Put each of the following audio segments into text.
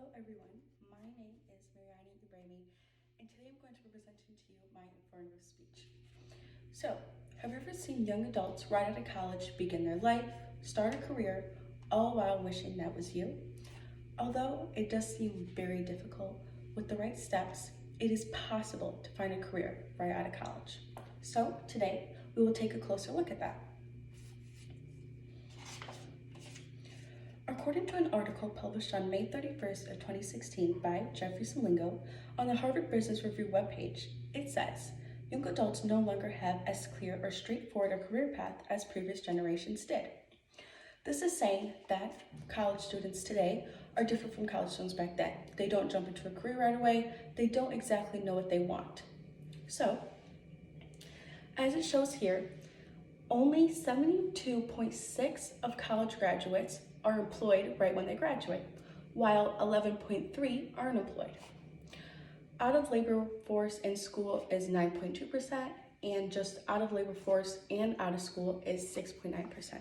Hello everyone, my name is Mariani Ibrahimi, and today I'm going to be presenting to you my informative speech. So, have you ever seen young adults right out of college begin their life, start a career, all while wishing that was you? Although it does seem very difficult, with the right steps, it is possible to find a career right out of college. So today, we will take a closer look at that. According to an article published on May 31st of 2016 by Jeffrey Salingo on the Harvard Business Review webpage, it says, young adults no longer have as clear or straightforward a career path as previous generations did. This is saying that college students today are different from college students back then. They don't jump into a career right away. They don't exactly know what they want. So, as it shows here, only 72.6% of college graduates are employed right when they graduate, while 11.3% are unemployed. Out of labor force in school is 9.2%, and just out of labor force and out of school is 6.9%.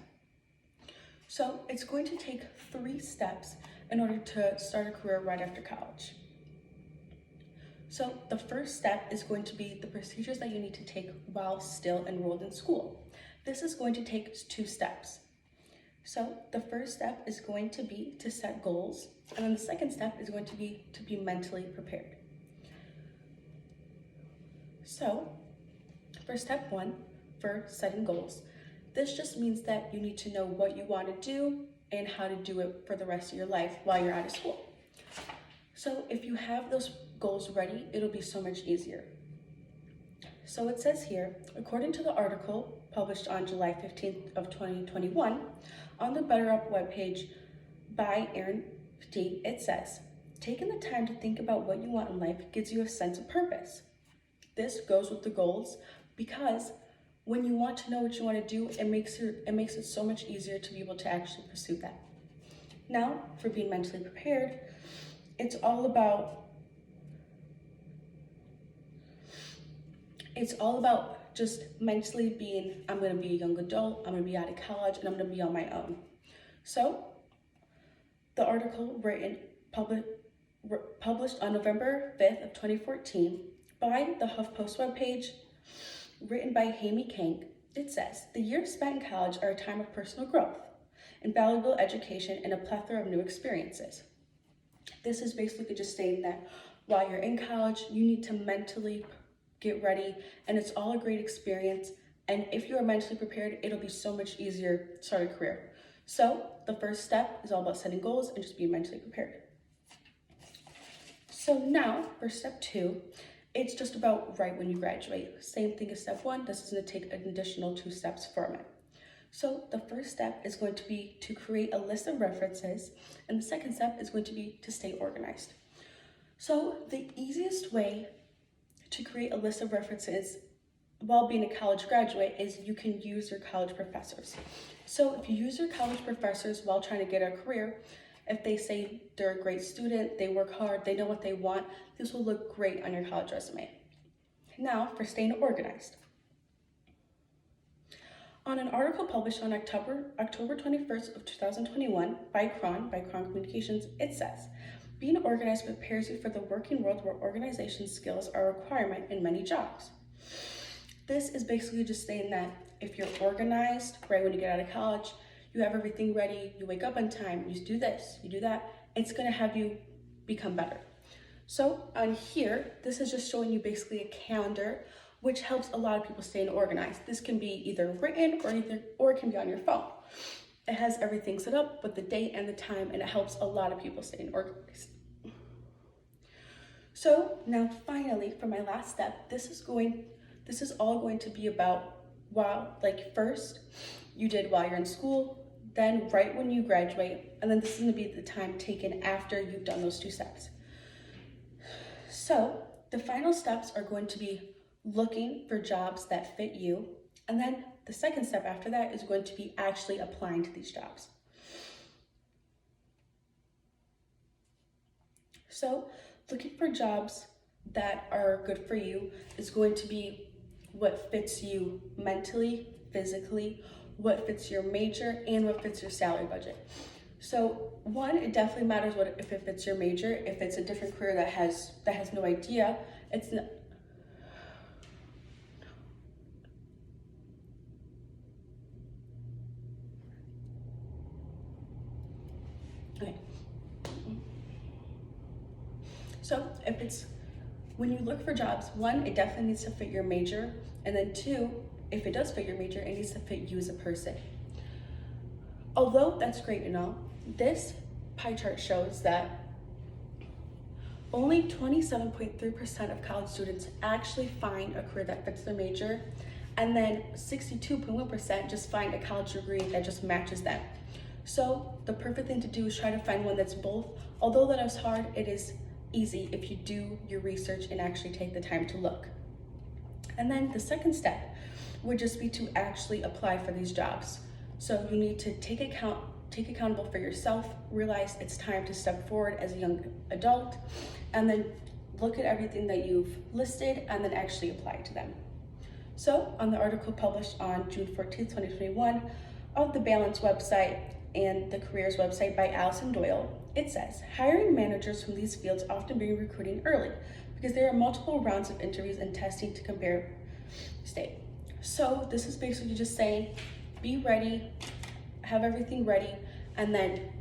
So it's going to take 3 steps in order to start a career right after college. So the first step is going to be the procedures that you need to take while still enrolled in school. This is going to take 2 steps. So the first step is going to be to set goals, and then the second step is going to be mentally prepared. So for step 1, for setting goals, this just means that you need to know what you want to do and how to do it for the rest of your life while you're out of school. So if you have those goals ready, it'll be so much easier. So it says here, according to the article published on July 15th of 2021 on the BetterUp webpage by Aaron Petit, it says, taking the time to think about what you want in life gives you a sense of purpose. This goes with the goals because when you want to know what you want to do, it makes it so much easier to be able to actually pursue that. Now, for being mentally prepared, it's all about just mentally being, I'm going to be a young adult, I'm going to be out of college, and I'm going to be on my own. So, the article published on November 5th of 2014 by the HuffPost webpage, written by Hammy Kang, it says, the years spent in college are a time of personal growth, invaluable education, and a plethora of new experiences. This is basically just saying that while you're in college, you need to mentally get ready, and it's all a great experience. And if you are mentally prepared, it'll be so much easier to start a career. So the first step is all about setting goals and just being mentally prepared. So now for step 2, it's just about right when you graduate. Same thing as step 1, this is going to take an additional 2 steps from it. So the first step is going to be to create a list of references, and the second step is going to be to stay organized. So the easiest way to create a list of references while being a college graduate is you can use your college professors. So if you use your college professors while trying to get a career, if they say they're a great student, they work hard, they know what they want, this will look great on your college resume. Now for staying organized. On an article published on October 21st of 2021 by Cron Communications, it says, being organized prepares you for the working world where organization skills are a requirement in many jobs. This is basically just saying that if you're organized right when you get out of college, you have everything ready, you wake up on time, you do this, you do that, it's going to have you become better. So on here, this is just showing you basically a calendar, which helps a lot of people stay organized. This can be either written or it can be on your phone. It has everything set up with the date and the time, and it helps a lot of people stay organized. So now finally, for my last step, this is all going to be about first you did while you're in school, then right when you graduate, and then this is going to be the time taken after you've done those 2 steps. So the final steps are going to be looking for jobs that fit you, and then the second step after that is going to be actually applying to these jobs. So looking for jobs that are good for you is going to be what fits you mentally, physically, what fits your major, and what fits your salary budget. So one, it definitely matters if it's your major. If it's a different career that has no idea, it's not. Okay. So if it's when you look for jobs, one, it definitely needs to fit your major, and then two, if it does fit your major, it needs to fit you as a person. Although that's great and all, this pie chart shows that only 27.3% of college students actually find a career that fits their major, and then 62.1% just find a college degree that just matches them. So the perfect thing to do is try to find one that's both. Although that is hard, it is easy if you do your research and actually take the time to look. And then the second step would just be to actually apply for these jobs. So you need to take accountable for yourself, realize it's time to step forward as a young adult, and then look at everything that you've listed and then actually apply to them. So on the article published on June 14th, 2021 of the Balance website and the Careers website by Allison Doyle, it says, hiring managers from these fields often begin recruiting early because there are multiple rounds of interviews and testing to compare state. So this is basically just saying, be ready, have everything ready, and then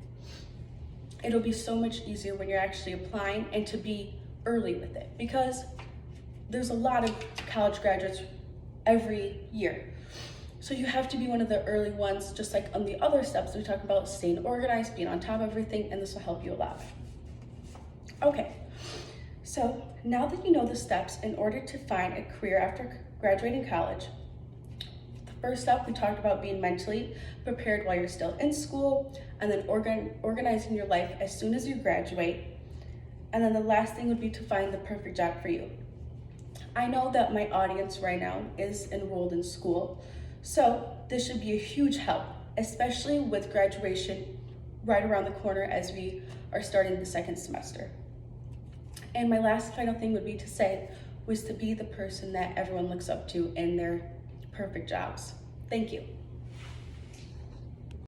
it'll be so much easier when you're actually applying and to be early with it, because there's a lot of college graduates every year. So you have to be one of the early ones, just like on the other steps we talk about, staying organized, being on top of everything, and this will help you a lot. Okay, so now that you know the steps in order to find a career after graduating college, the first step we talked about being mentally prepared while you're still in school, and then organizing your life as soon as you graduate. And then the last thing would be to find the perfect job for you. I know that my audience right now is enrolled in school, so this should be a huge help, especially with graduation right around the corner as we are starting the second semester. And my last final thing would be to say was to be the person that everyone looks up to in their perfect jobs. Thank you.